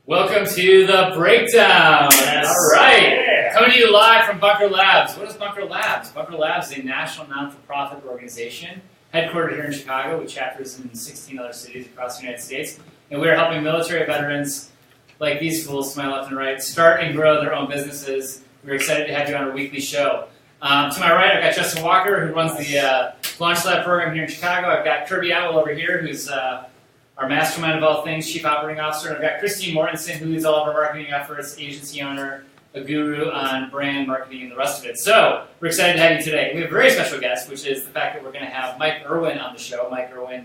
Welcome to the breakdown. Yes. All right. Coming to you live from Bunker Labs. What is Bunker Labs? Bunker Labs is a national non-for-profit organization headquartered here in Chicago with chapters in 16 other cities across the United States. And we are helping military veterans like these fools to my left and right start and grow their own businesses. We're excited to have you on our weekly show. To my right, I've got Justin Walker, who runs the Launch Lab program here in Chicago. I've got Kirby Atwell over here, who's our mastermind of all things, Chief Operating Officer. And I've got Christine Mortensen, who leads all of our marketing efforts, agency owner, a guru on brand marketing and the rest of it. So, we're excited to have you today. We have a very special guest, which is the fact that we're going to have Mike Erwin on the show. Mike Erwin,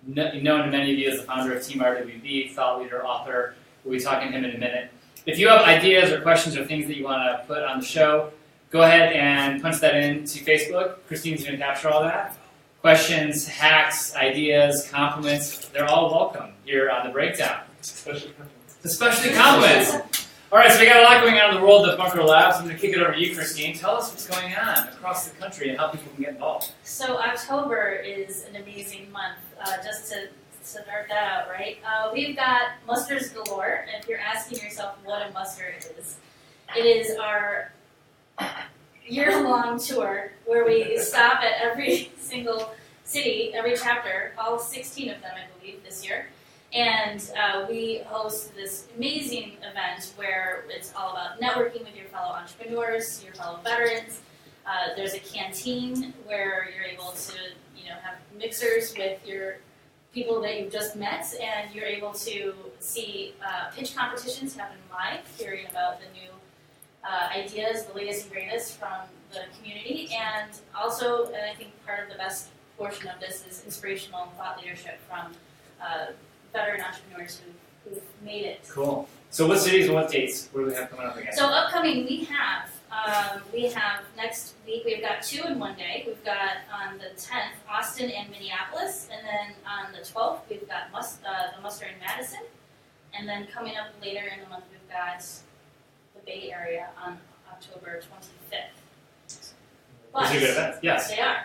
known to many of you as the founder of Team RWB, thought leader, author. We'll be talking to him in a minute. If you have ideas or questions or things that you want to put on the show, go ahead and punch that into Facebook. Christine's going to capture all that. Questions, hacks, ideas, compliments, they're all welcome here on The Breakdown. Especially compliments. All right, so we got a lot going on in the world of Bunker Labs. I'm going to kick it over to you, Christine. Tell us what's going on across the country and how people can get involved. So October is an amazing month, just to start that out, right? We've got musters galore, and if you're asking yourself what a muster is, it is our year-long tour where we stop at every single city, every chapter, all 16 of them, I believe, this year. And we host this amazing event where it's all about networking with your fellow entrepreneurs, your fellow veterans. There's a canteen where you're able to, have mixers with your people that you've just met, and you're able to see pitch competitions happen live, hearing about the new ideas, the latest and greatest from the community, and also, and I think part of the best portion of this is inspirational and thought leadership from veteran entrepreneurs who've made it. Cool. So what cities and what dates? What do we have coming up again? So upcoming, we have next week, we've got 2 in one day. We've got on the 10th, Austin and Minneapolis, and then on the 12th, we've got the muster in Madison, and then coming up later in the month, we've got the Bay Area on October 25th. These are good events. Yes. They are.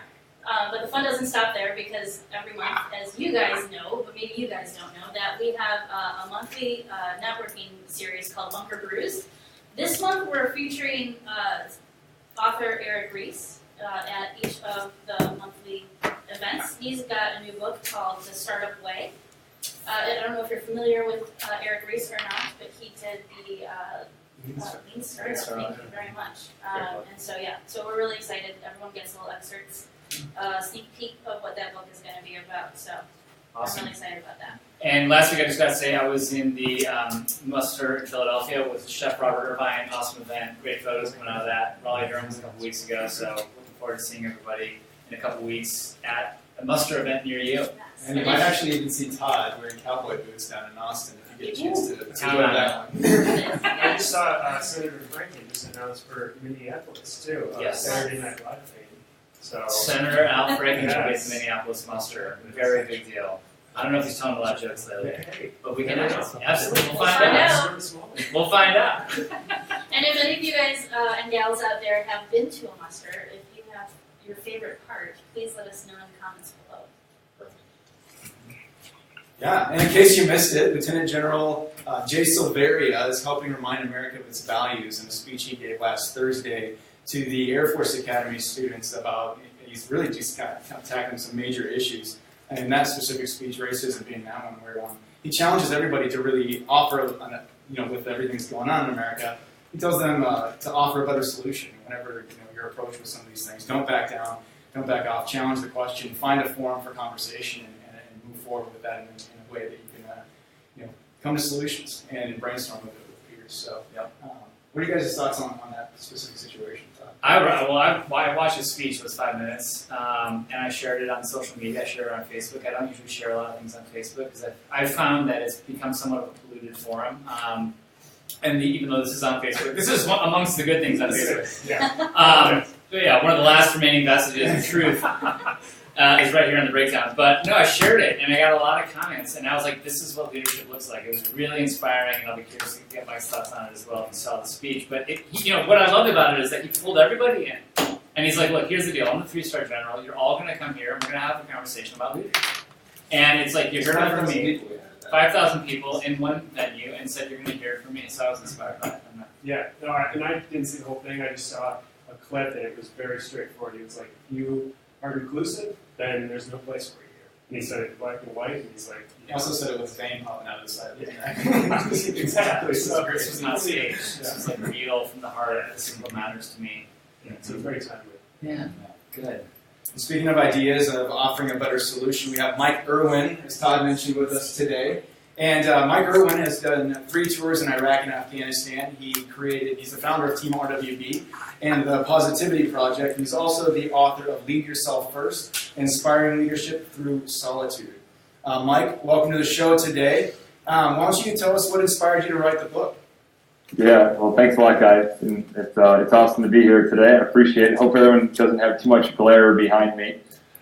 But the fun doesn't stop there, because every month, as you guys know, but maybe you guys don't know, that we have a monthly networking series called Bunker Brews. This month we're featuring author Eric Ries at each of the monthly events. He's got a new book called The Startup Way. I don't know if you're familiar with Eric Ries or not, but he did the Lean Startup. Thank you very much. So we're really excited. Everyone gets little excerpts. Sneak peek of what that book is going to be about. So awesome. I'm really excited about that. And last week, I just got to say, I was in the muster in Philadelphia with Chef Robert Irvine. Awesome event. Great photos coming out of that. Raleigh, Durham was a couple weeks ago. So looking forward to seeing everybody in a couple weeks at a muster event near you. Yes. And you might actually even see Todd wearing cowboy boots down in Austin if you get a chance to go to that one. I just saw Senator Franklin just announced for Minneapolis, too. Yes. Saturday Night Live fame. So, Senator Al Franken Yes. will be at the Minneapolis muster. Very big deal. I don't know if he's telling a lot of jokes lately, but we can ask. Absolutely, we'll find out. We'll find out. And if any of you guys and gals out there have been to a muster, if you have your favorite part, please let us know in the comments below. Yeah, and in case you missed it, Lieutenant General Jay Silveria is helping remind America of its values in a speech he gave last Thursday to the Air Force Academy students about, he's really just kind of tackling some major issues. And in that specific speech, racism being that one, where he challenges everybody to really offer, with everything that's going on in America, he tells them to offer a better solution whenever you're approached with some of these things. Don't back down, don't back off, challenge the question, find a forum for conversation, and move forward with that in a way that you can come to solutions and brainstorm with peers. So, what are you guys' thoughts on that specific situation? I watched his speech. It was 5 minutes, and I shared it on social media. I shared it on Facebook. I don't usually share a lot of things on Facebook because I've found that it's become somewhat of a polluted forum. Even though this is on Facebook, this is amongst the good things on Facebook. Yeah. One of the last remaining vestiges of truth is right here on the breakdown. But no, I shared it, and I got a lot of comments, and I was like, this is what leadership looks like. It was really inspiring, and I'll be curious to get Mike's thoughts on it as well if you saw the speech. But what I loved about it is that he pulled everybody in, and he's like, look, here's the deal. I'm the 3-star general. You're all going to come here, and we're going to have a conversation about leadership. And it's like, you heard it from me. 5,000 people in one venue, and said you're going to hear it from me. So I was inspired by it. Yeah, no, and I didn't see the whole thing. I just saw a clip, and it was very straightforward. He was like, if you are inclusive, then there's no place for you here. And he said it black and white, and he's like... He also said it with fame popping out of the side of his neck. Exactly. So this was not staged. This was like real from the heart. This is what matters to me. Yeah, so it's very timely. Yeah, good. And speaking of ideas of offering a better solution, we have Mike Erwin, as Todd mentioned, with us today. And Mike Erwin has done 3 tours in Iraq and Afghanistan. He's the founder of Team RWB and the Positivity Project. He's also the author of Lead Yourself First, Inspiring Leadership Through Solitude. Mike, welcome to the show today. Why don't you tell us what inspired you to write the book? Yeah, well, thanks a lot, guys. And it's awesome to be here today. I appreciate it. Hope everyone doesn't have too much glare behind me.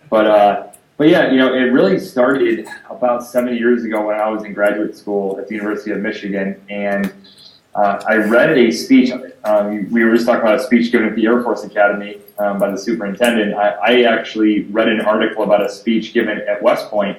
But yeah, it really started about 7 years ago when I was in graduate school at the University of Michigan, and I read a speech. We were just talking about a speech given at the Air Force Academy by the superintendent. I actually read an article about a speech given at West Point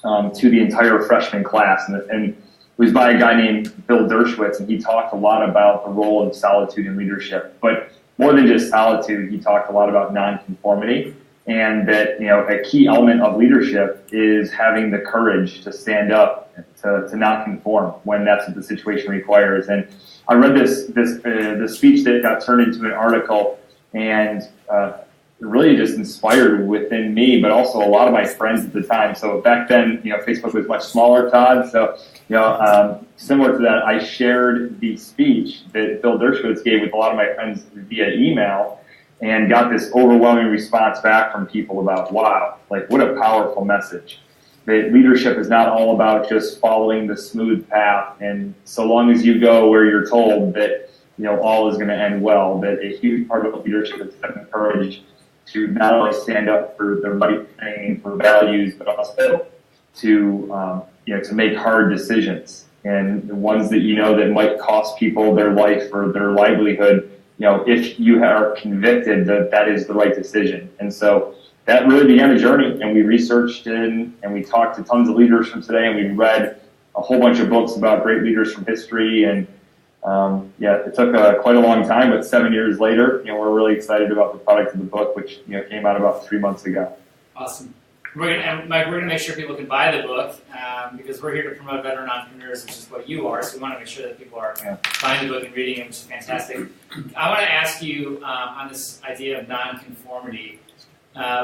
to the entire freshman class, and it was by a guy named Bill Dershowitz, and he talked a lot about the role of solitude in leadership. But more than just solitude, he talked a lot about nonconformity. And that, a key element of leadership is having the courage to stand up, to not conform when that's what the situation requires. And I read the speech that got turned into an article, and it really just inspired within me, but also a lot of my friends at the time. So back then, Facebook was much smaller, Todd. So, similar to that, I shared the speech that Bill Dershowitz gave with a lot of my friends via email, and got this overwhelming response back from people about, wow, like what a powerful message. That leadership is not all about just following the smooth path, and so long as you go where you're told that, all is going to end well, that a huge part of leadership is having courage to not only stand up for the right thing, for values, but also to, to make hard decisions, and the ones that that might cost people their life or their livelihood. If you are convicted that that is the right decision. And so that really began a journey, and we researched and we talked to tons of leaders from today, and we read a whole bunch of books about great leaders from history. And it took quite a long time, but 7 years later, we're really excited about the product of the book, which came out about 3 months ago. Awesome. Mike, we're going to make sure people can buy the book because we're here to promote veteran entrepreneurs, which is what you are. So we want to make sure that people are buying the book and reading it, which is fantastic. I want to ask you on this idea of nonconformity,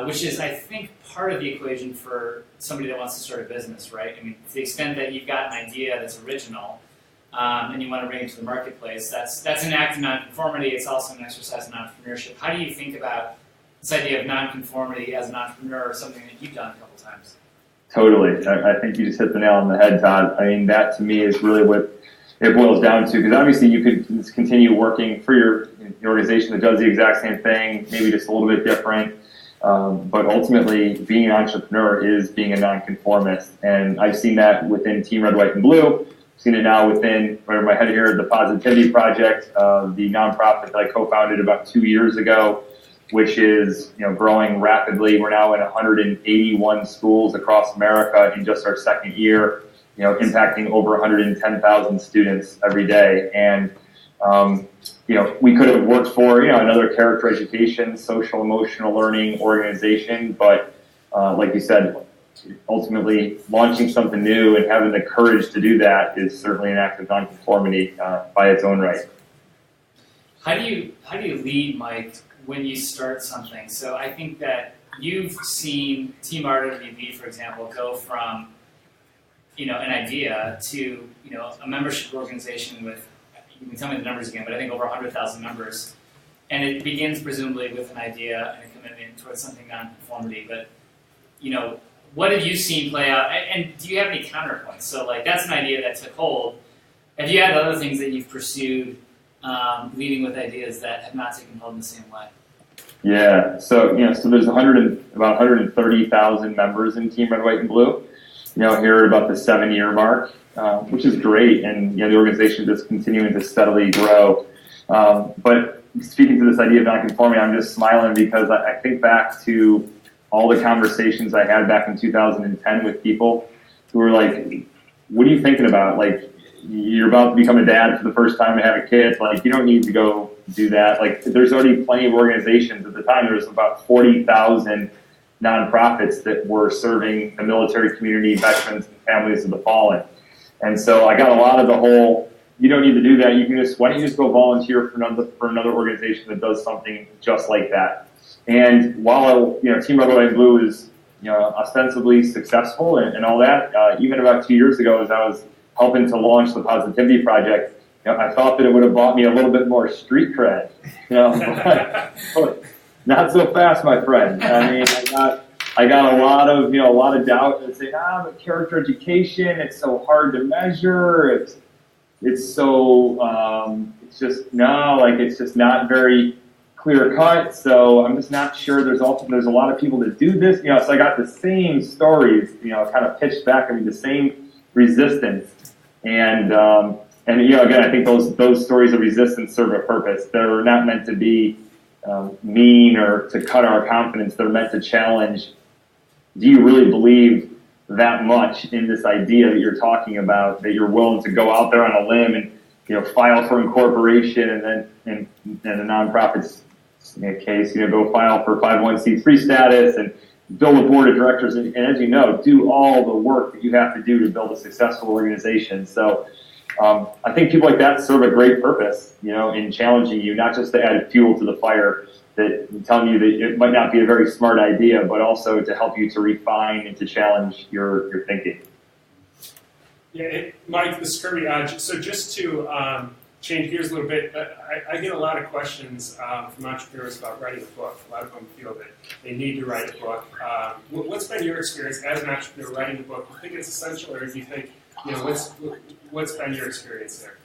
which is, I think, part of the equation for somebody that wants to start a business, right? I mean, to the extent that you've got an idea that's original and you want to bring it to the marketplace, that's an act of nonconformity. It's also an exercise in entrepreneurship. How do you think about this idea of nonconformity as an entrepreneur, or something that you've done a couple times? Totally. I think you just hit the nail on the head, Todd. I mean, that to me is really what it boils down to, because obviously you could just continue working for your organization that does the exact same thing, maybe just a little bit different. But ultimately, being an entrepreneur is being a nonconformist. And I've seen that within Team Red, White, and Blue. I've seen it now within, where my head here, the Positivity Project, the nonprofit that I co-founded about 2 years ago, which is growing rapidly. We're now in 181 schools across America in just our second year, impacting over 110,000 students every day. And we could have worked for another character education, social emotional learning organization, but like you said, ultimately launching something new and having the courage to do that is certainly an act of nonconformity by its own right. How do you lead, Mike, when you start something? So I think that you've seen Team RWB, for example, go from an idea to a membership organization with, you can tell me the numbers again, but I think over 100,000 members, and it begins presumably with an idea and a commitment towards something non-conformity. But what have you seen play out, and do you have any counterpoints? So that's an idea that took hold. Have you had other things that you've pursued? Leading with ideas that have not taken hold in the same way? Yeah, so so there's about 130,000 members in Team Red, White, and Blue. Here at about the 7-year mark, which is great, and the organization is continuing to steadily grow. But speaking to this idea of nonconformity, I'm just smiling because I think back to all the conversations I had back in 2010 with people who were like, "What are you thinking about? Like, you're about to become a dad for the first time and have a kid. Like, you don't need to go do that." Like, there's already plenty of organizations. At the time, there was about 40,000 nonprofits that were serving the military community, veterans, and families of the fallen. And so I got a lot of the whole, you don't need to do that. Why don't you just go volunteer for another organization that does something just like that? And while Team Red, White, and Blue is ostensibly successful and all that, even about 2 years ago, as I was helping to launch the Positivity Project, I thought that it would have bought me a little bit more street cred. But not so fast, my friend. I mean, I got a lot of doubt and say, but character education, it's so hard to measure. It's so it's just not very clear cut. So I'm just not sure. There's a lot of people that do this. So I got the same stories, kind of pitched back at me, the same resistance. And again, I think those stories of resistance serve a purpose. They're not meant to be mean or to cut our confidence. They're meant to challenge. Do you really believe that much in this idea that you're talking about, that you're willing to go out there on a limb and file for incorporation, and then in the nonprofit's case, go file for 501c3 status and build a board of directors, and as you know, do all the work that you have to do to build a successful organization. So I think people like that serve a great purpose, in challenging you, not just to add fuel to the fire, that telling you that it might not be a very smart idea, but also to help you to refine and to challenge your thinking. Yeah, Mike, this is Kirby. So just to change gears a little bit, I get a lot of questions from entrepreneurs about writing a book. A lot of them feel that they need to write a book. What's been your experience as an entrepreneur writing a book? Do you think it's essential, or do you think, what's been your experience there?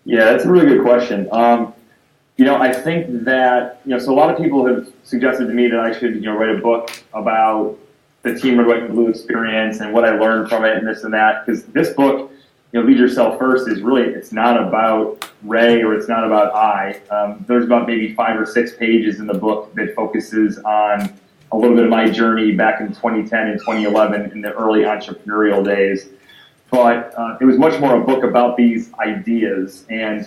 Yeah, that's a really good question. I think that, so a lot of people have suggested to me that I should, write a book about the Team Red, White, and Blue experience and what I learned from it and this and that. Because this book, Lead Yourself First, is really, it's not about Ray or it's not about I. There's about maybe 5 or 6 pages in the book that focuses on a little bit of my journey back in 2010 and 2011 in the early entrepreneurial days. But it was much more a book about these ideas. And,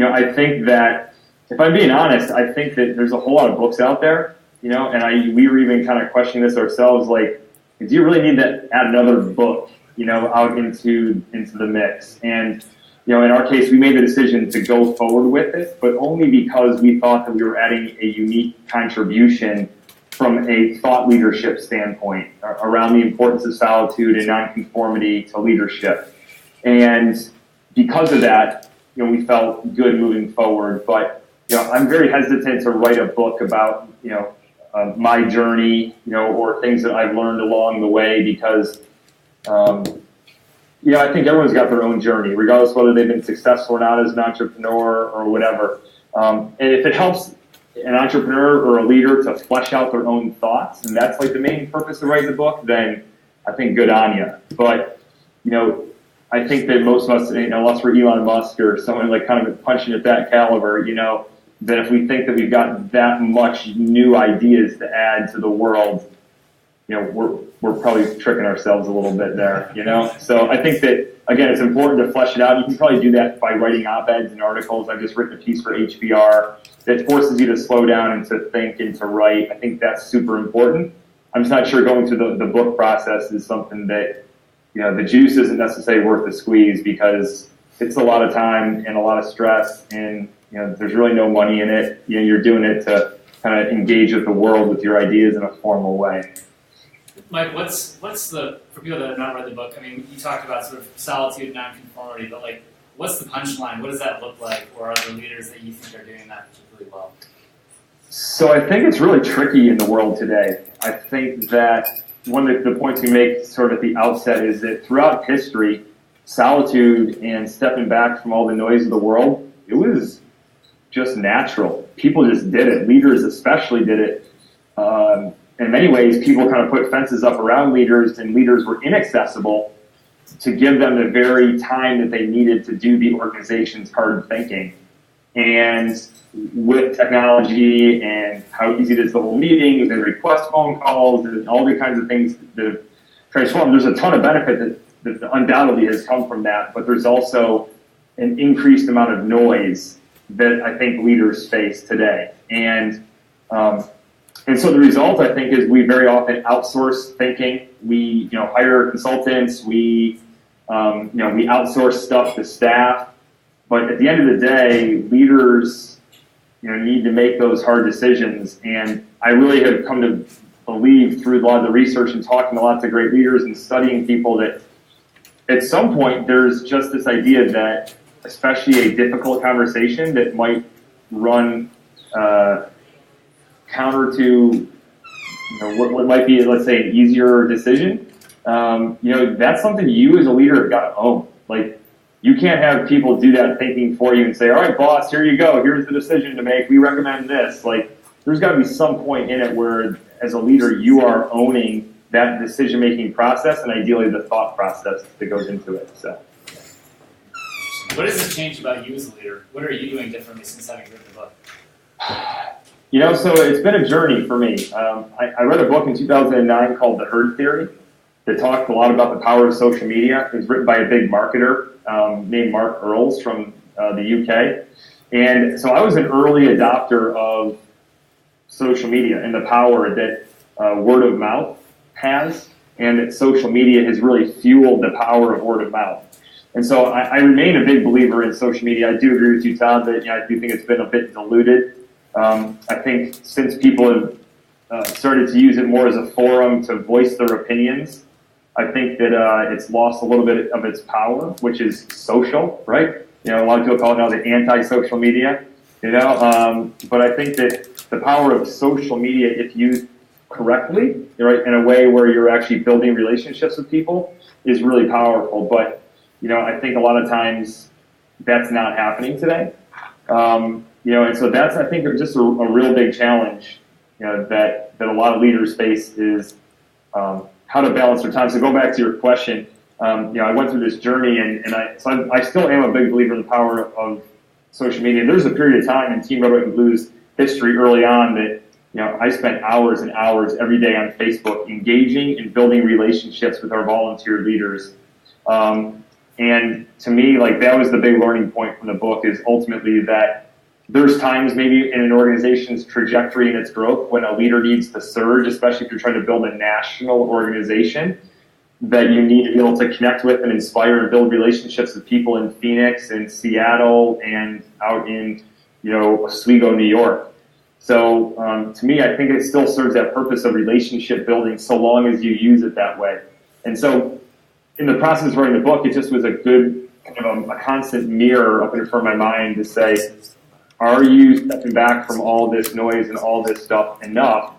I think that, if I'm being honest, I think that there's a whole lot of books out there, and we were even kind of questioning this ourselves, like, do you really need to add another book, out into the mix? And, in our case, we made the decision to go forward with it, but only because we thought that we were adding a unique contribution from a thought leadership standpoint around the importance of solitude and nonconformity to leadership. And because of that, we felt good moving forward. But, I'm very hesitant to write a book about, my journey, or things that I've learned along the way, because, I think everyone's got their own journey, regardless whether they've been successful or not as an entrepreneur or whatever. And if it helps an entrepreneur or a leader to flesh out their own thoughts, and that's like the main purpose of writing the book, then I think good on you. But, I think that most of us, unless we're Elon Musk or someone like kind of punching at that caliber, that if we think that we've got that much new ideas to add to the world, we're probably tricking ourselves a little bit there, So I think that, again, it's important to flesh it out. You can probably do that by writing op-eds and articles. I've just written a piece for HBR that forces you to slow down and to think and to write. I think that's super important. I'm just not sure going through the book process is something that, the juice isn't necessarily worth the squeeze, because it's a lot of time and a lot of stress, and, there's really no money in it. You're doing it to kind of engage with the world with your ideas in a formal way. Mike, what's the, for people that have not read the book, I mean, you talked about sort of solitude and nonconformity, but like, what's the punchline? What does that look like? Or are there leaders that you think are doing that particularly well? So I think it's really tricky in the world today. I think that one of the points we make sort of at the outset is that throughout history, solitude and stepping back from all the noise of the world, it was just natural. People just did it. Leaders especially did it. In many ways, people kind of put fences up around leaders, and leaders were inaccessible to give them the very time that they needed to do the organization's hard thinking. And with technology and how easy it is to hold meetings and request phone calls and all the kinds of things that have transformed, there's a ton of benefit that undoubtedly has come from that, but there's also an increased amount of noise that I think leaders face today. And so the result, I think, is we very often outsource thinking. We, hire consultants. We outsource stuff to staff. But at the end of the day, leaders, need to make those hard decisions. And I really have come to believe through a lot of the research and talking to lots of great leaders and studying people that at some point there's just this idea that, especially a difficult conversation that might run counter to what might be, let's say, an easier decision, that's something you as a leader have got to own. Like, you can't have people do that thinking for you and say, all right, boss, here you go. Here's the decision to make. We recommend this. Like, there's got to be some point in it where, as a leader, you are owning that decision-making process and ideally the thought process that goes into it. So, what has this changed about you as a leader? What are you doing differently since having written the book? So it's been a journey for me. I read a book in 2009 called The Herd Theory that talked a lot about the power of social media. It was written by a big marketer named Mark Earls from the UK. And so I was an early adopter of social media and the power that word of mouth has, and that social media has really fueled the power of word of mouth. And so I remain a big believer in social media. I do agree with you, Todd, that I do think it's been a bit diluted. I think since people have started to use it more as a forum to voice their opinions, I think that it's lost a little bit of its power, which is social, right? A lot of people call it now the anti-social media, but I think that the power of social media, if used correctly, right, in a way where you're actually building relationships with people, is really powerful. But, I think a lot of times that's not happening today. And so that's, I think, just a real big challenge, that a lot of leaders face is how to balance their time. So go back to your question. I went through this journey, and I still am a big believer in the power of social media. There's a period of time in Team Red, White, and Blue's history early on that, I spent hours and hours every day on Facebook engaging and building relationships with our volunteer leaders. And to me, that was the big learning point from the book, is ultimately that there's times maybe in an organization's trajectory and its growth when a leader needs to surge, especially if you're trying to build a national organization, that you need to be able to connect with and inspire and build relationships with people in Phoenix and Seattle and out in, Oswego, New York. So to me, I think it still serves that purpose of relationship building so long as you use it that way. And so in the process of writing the book, it just was a good kind of a constant mirror up in front of my mind to say, are you stepping back from all this noise and all this stuff enough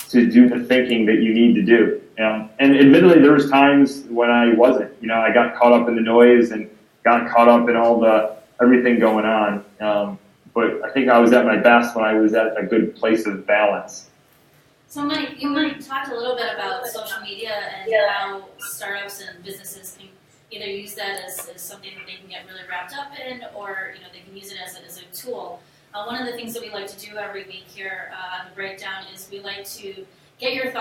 to do the thinking that you need to do? And admittedly, there was times when I wasn't. I got caught up in the noise and got caught up in all the everything going on. But I think I was at my best when I was at a good place of balance. So Mike, you talked a little bit about social media and how startups and businesses can either use that as something that they can get really wrapped up in, or they can use it as a tool. One of the things that we like to do every week here on the breakdown is we like to get our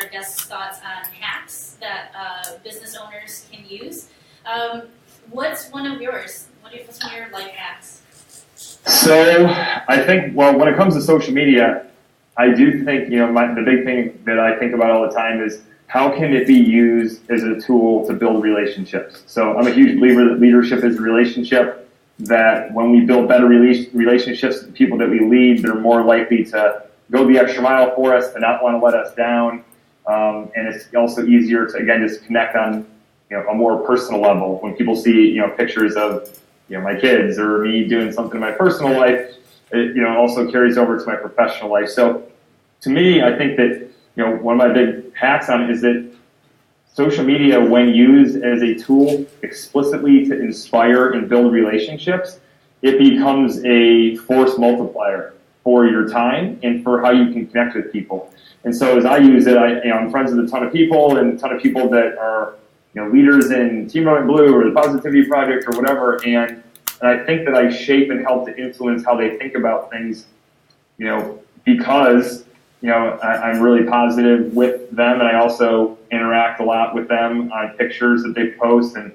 guests' thoughts on hacks that business owners can use. What's one of yours? What's one of your life hacks? So I think, when it comes to social media, I do think, the big thing that I think about all the time is how can it be used as a tool to build relationships? So I'm a huge believer that leadership is a relationship, that when we build better relationships with the people that we lead, they're more likely to go the extra mile for us, to not want to let us down. And it's also easier to, again, just connect on a more personal level. When people see pictures of my kids or me doing something in my personal life, it also carries over to my professional life. So to me, I think that one of my big hacks on it is that social media, when used as a tool explicitly to inspire and build relationships, it becomes a force multiplier for your time and for how you can connect with people. And so as I use it, I'm friends with a ton of people and a ton of people that are leaders in Team Red and Blue or the Positivity Project or whatever, and I think that I shape and help to influence how they think about things, because I'm really positive with them, and I also interact a lot with them on pictures that they post and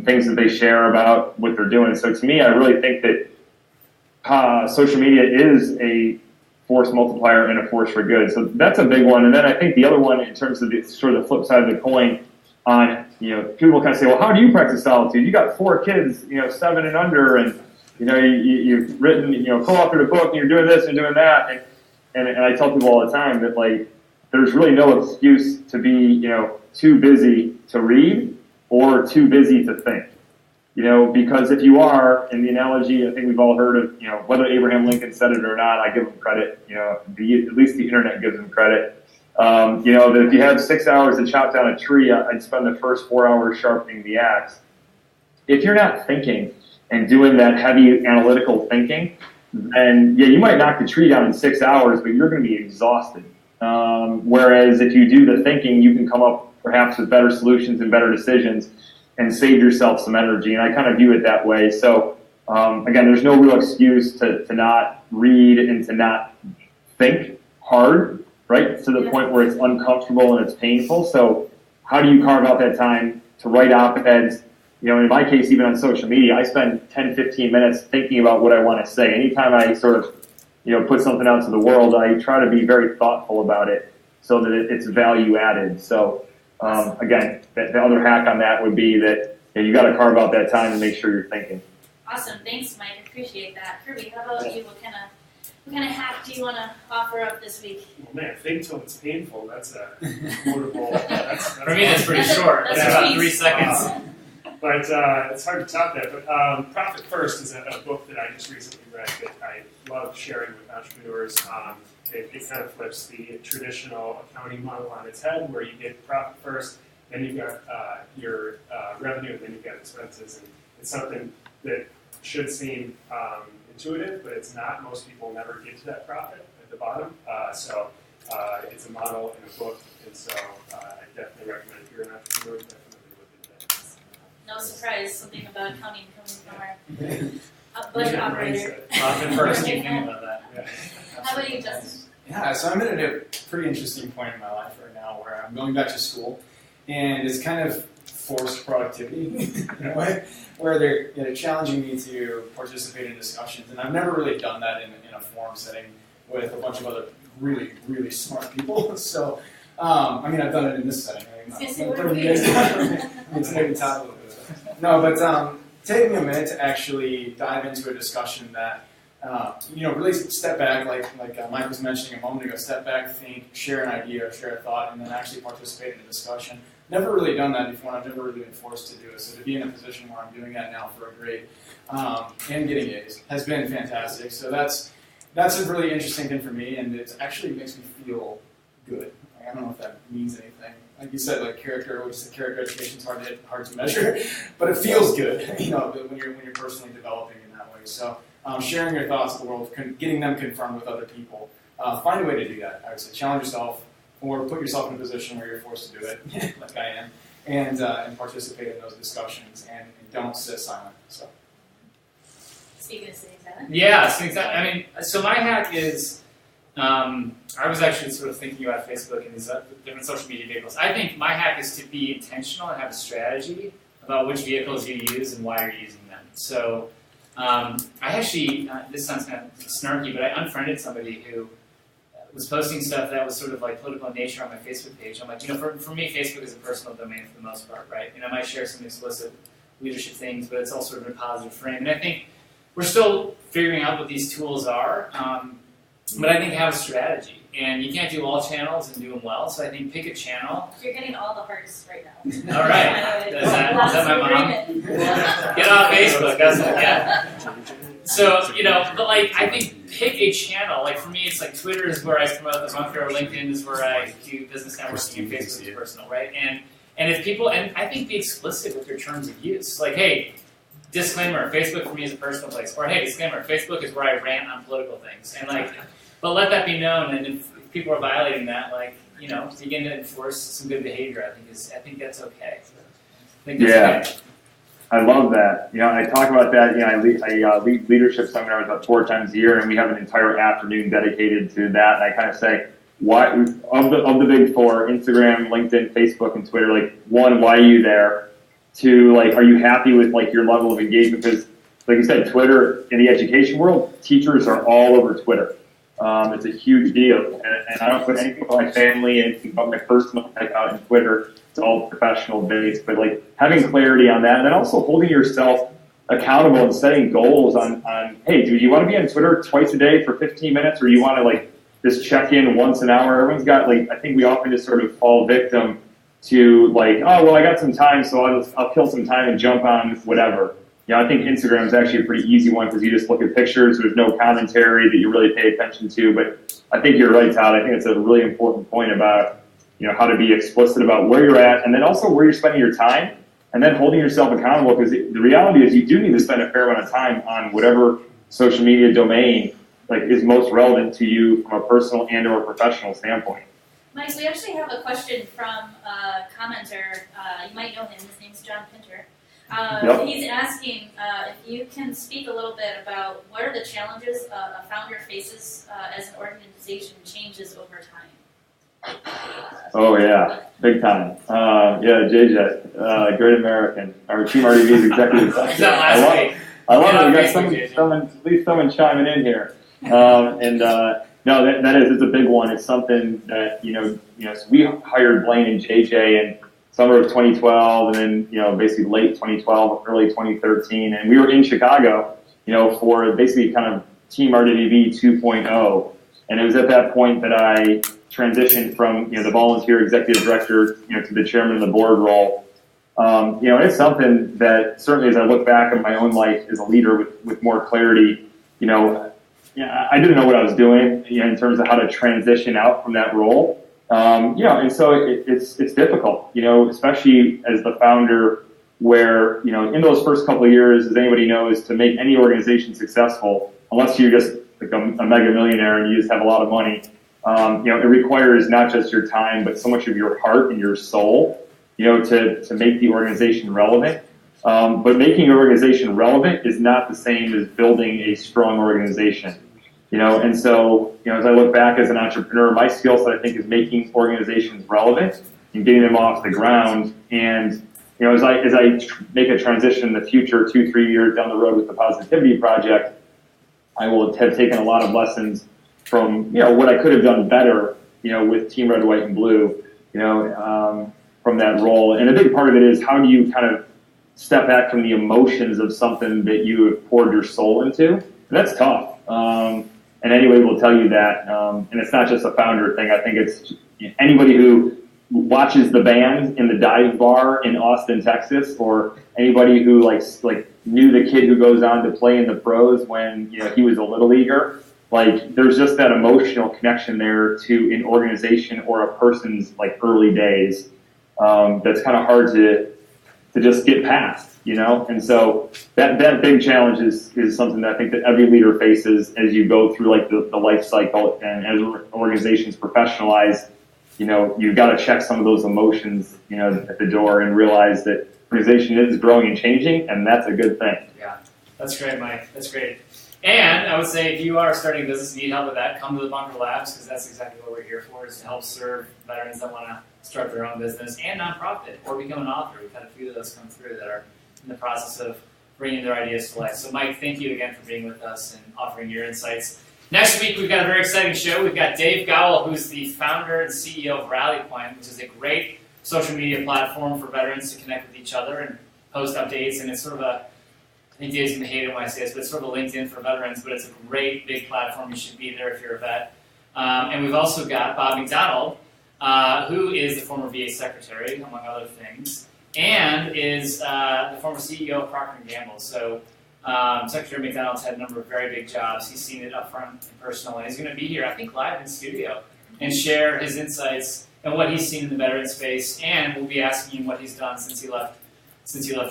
things that they share about what they're doing. So to me, I really think that social media is a force multiplier and a force for good. So that's a big one. And then I think the other one, in terms of the sort of the flip side of the coin, on people kind of say, well, how do you practice solitude? You got 4 kids, 7 and under, and you've written, co-authored a book, and you're doing this and doing that, and I tell people all the time that there's really no excuse to be too busy to read or too busy to think, because if you are, in the analogy I think we've all heard of, whether Abraham Lincoln said it or not, I give him credit, at least the internet gives him credit. That if you have 6 hours to chop down a tree, I'd spend the first 4 hours sharpening the axe. If you're not thinking and doing that heavy analytical thinking, then you might knock the tree down in 6 hours, but you're going to be exhausted. Whereas if you do the thinking, you can come up perhaps with better solutions and better decisions and save yourself some energy. And I kind of view it that way. So again, there's no real excuse to not read and to not think hard, right, to the point where it's uncomfortable and it's painful. So how do you carve out that time to write op-eds? In my case, even on social media, I spend 10, 15 minutes thinking about what I want to say. Anytime I sort of, put something out to the world, I try to be very thoughtful about it so that it's value added. So again, the other hack on that would be that you got to carve out that time and make sure you're thinking. Awesome. Thanks, Mike. I appreciate that. Kirby, how about you? What kind of hack do you want to offer up this week? Well, man, think till it's painful. That's a quotable. For me, that's pretty short. That's about 3 seconds. But it's hard to top that. But Profit First is a book that I just recently read that I love sharing with entrepreneurs. It kind of flips the traditional accounting model on its head, where you get profit first, then you've got your revenue, and then you've got expenses. And it's something that should seem intuitive, but it's not. Most people never get to that profit at the bottom. So it's a model in a book, and so I definitely recommend if you're an entrepreneur, definitely look into that. No surprise, something about accounting coming from our budget operator. Profit first, keep thinking about that. Yeah. How about you, Justin? Yeah, so I'm at a pretty interesting point in my life right now where I'm going back to school, and it's kind of forced productivity in a way, where they're challenging me to participate in discussions, and I've never really done that in a forum setting with a bunch of other really, really smart people. So, I've done it in this setting. It's maybe top a little bit. No, but taking a minute to actually dive into a discussion that really step back, like Mike was mentioning a moment ago, step back, think, share an idea or share a thought, and then actually participate in a discussion. Never really done that before, and I've never really been forced to do it. So to be in a position where I'm doing that now for a grade and getting A's has been fantastic. So that's a really interesting thing for me, and it actually makes me feel good. I don't know if that means anything. Like you said, character, which is character education is hard to measure, but it feels good, when you're personally developing in that way. So sharing your thoughts with the world, getting them confirmed with other people. Find a way to do that. I would say challenge yourself, or put yourself in a position where you're forced to do it, like I am, and participate in those discussions, and don't sit silent. So. Speaking of sitting silent. Yeah, so my hack is. I was actually sort of thinking about Facebook and these different social media vehicles. I think my hack is to be intentional and have a strategy about which vehicles you use and why you're using them. So I actually, this sounds kind of snarky, but I unfriended somebody who was posting stuff that was sort of like political in nature on my Facebook page. I'm like, for me, Facebook is a personal domain for the most part, right? And I might share some explicit leadership things, but it's all sort of in a positive frame. And I think we're still figuring out what these tools are. But I think have a strategy, and you can't do all channels and do them well. So I think pick a channel. You're getting all the hearts right now. All right, is that my mom? Get off Facebook. That's So but I think pick a channel. Like for me, it's like Twitter is where I promote the bunker, or LinkedIn is where I do business networking, and Facebook is personal, right? And if people, and I think be explicit with your terms of use. Like, hey, disclaimer, Facebook for me is a personal place. Or hey, disclaimer, Facebook is where I rant on political things. And but let that be known, and if people are violating that, begin to enforce some good behavior. I think that's okay. Okay. I love that. I talk about that. I lead leadership seminars about 4 times a year, and we have an entire afternoon dedicated to that. And I kind of say, why of the big 4, Instagram, LinkedIn, Facebook, and Twitter, 1, why are you there? 2, are you happy with your level of engagement? Because, like you said, Twitter in the education world, teachers are all over Twitter. It's a huge deal, and I don't put anything about my family, anything about my personal life out in Twitter. It's all professional based, but having clarity on that, and then also holding yourself accountable and setting goals on hey, do you want to be on Twitter twice a day for 15 minutes, or you want to just check in once an hour? Everyone's got I think we often just sort of fall victim to oh well, I got some time, so I'll kill some time and jump on whatever. I think Instagram is actually a pretty easy one because you just look at pictures. There's no commentary that you really pay attention to. But I think you're right, Todd. I think it's a really important point about how to be explicit about where you're at, and then also where you're spending your time, and then holding yourself accountable. Because the reality is, you do need to spend a fair amount of time on whatever social media domain is most relevant to you from a personal and/or professional standpoint. Mike, we actually have a question from a commenter. You might know him. His name's John Pinter. Yep. He's asking if you can speak a little bit about what are the challenges a founder faces as an organization changes over time. Oh yeah, big time. JJ, Great American, our Team RDV's executive. I love it. We got at least someone chiming in here. No, that is, it's a big one. It's something that so we hired Blaine and JJ in summer of 2012, and then basically late 2012, early 2013, and we were in Chicago, for basically kind of Team RDV 2.0, and it was at that point that I transitioned from the volunteer executive director to the chairman of the board role. And it's something that certainly, as I look back on my own life as a leader with more clarity, I didn't know what I was doing in terms of how to transition out from that role. And so it's difficult, especially as the founder, where, in those first couple of years, as anybody knows, to make any organization successful, unless you're just a mega millionaire and you just have a lot of money, it requires not just your time, but so much of your heart and your soul, to make the organization relevant. But making an organization relevant is not the same as building a strong organization. And so, as I look back as an entrepreneur, my skill set, I think, is making organizations relevant and getting them off the ground. And, as I make a transition in the future, 2-3 years down the road with the Positivity Project, I will have taken a lot of lessons from, what I could have done better, with Team Red, White, and Blue, from that role. And a big part of it is, how do you kind of step back from the emotions of something that you have poured your soul into? And that's tough. And anybody will tell you that, and it's not just a founder thing. I think it's anybody who watches the band in the dive bar in Austin, Texas, or anybody who knew the kid who goes on to play in the pros when he was a little leaguer. There's just that emotional connection there to an organization or a person's early days. That's kind of hard to just get past. And so that big challenge is something that I think that every leader faces as you go through the life cycle, and as organizations professionalize, you've got to check some of those emotions, at the door, and realize that organization is growing and changing, and that's a good thing. Yeah, that's great, Mike. That's great. And I would say, if you are starting a business and need help with that, come to the Bunker Labs, because that's exactly what we're here for, is to help serve veterans that want to start their own business and nonprofit or become an author. We've had a few of those come through that are in the process of bringing their ideas to life. So, Mike, thank you again for being with us and offering your insights. Next week, we've got a very exciting show. We've got Dave Gowell, who's the founder and CEO of Rally Point, which is a great social media platform for veterans to connect with each other and post updates. And it's sort of I think Dave's going to hate it when I say this, but it's sort of a LinkedIn for veterans, but it's a great, big platform. You should be there if you're a vet. And we've also got Bob McDonald, who is the former VA secretary, among other things, and is the former CEO of Procter & Gamble. So Secretary McDonald's had a number of very big jobs. He's seen it up front and personal, and he's going to be here, I think, live in studio and share his insights and what he's seen in the veteran space, and we'll be asking him what he's done since he left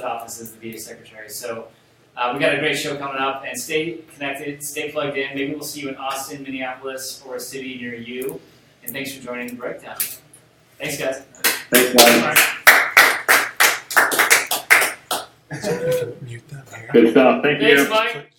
office as the VA secretary. So We got a great show coming up, and stay connected, stay plugged in. Maybe we'll see you in Austin, Minneapolis, or a city near you. And thanks for joining the breakdown. Thanks, guys. Thanks, guys. So you can mute them here. Good stuff. Thank you. Thanks, Mike.